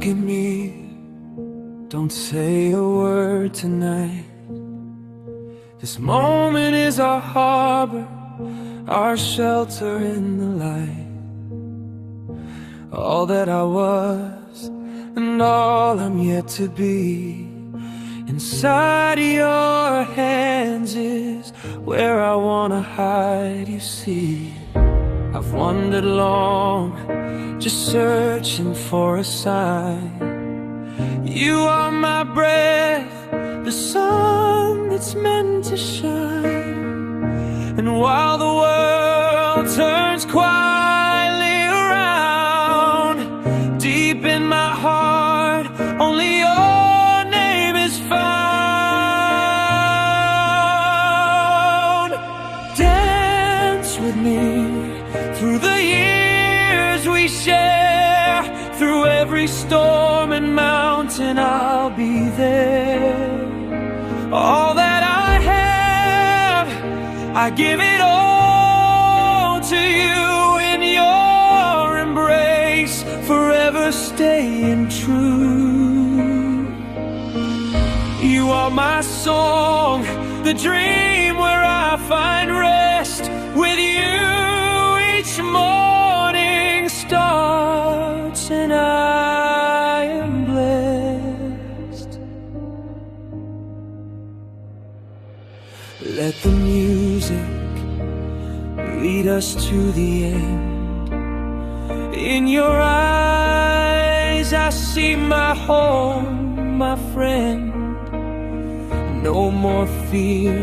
Look at me, don't say a word tonight. This moment is our harbor, our shelter in the light. All that I was and all I'm yet to be, inside your hands is where I wanna hide, you see. I've wandered long, just searching for a sign. You are my breath, the sun that's meant to shine. And while the world turns quietly around, deep in my heart, only your name is found. Dance with me through the years we share, through every storm and mountain I'll be there. All that I have, I give it all to you. In your embrace, forever staying true. You are my song, the dream where I find rest. With you each morning starts and I am blessed. Let the music lead us to the end. In your eyes I see my home, my friend. No more fear,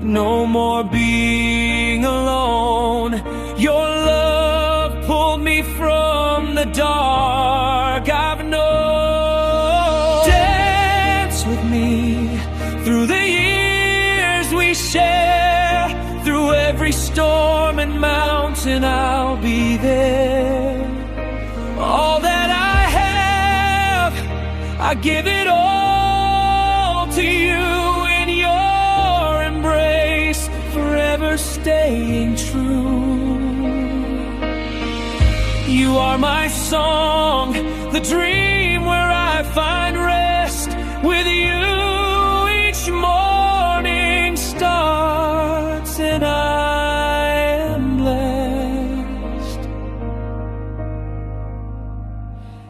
no more being alone. Your love pulled me from the dark I've known. Dance with me through the years we share, through every storm and mountain I'll be there. All that I have, I give it all to you. In your embrace, forever staying true. You are my song, the dream where I find rest. With you each morning starts and I am blessed.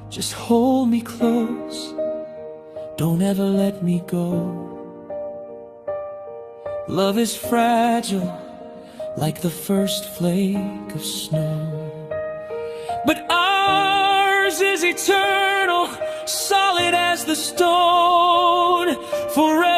Just hold me close, don't ever let me go. Love is fragile, like the first flake of snow. But ours is eternal, solid as the stone, forever.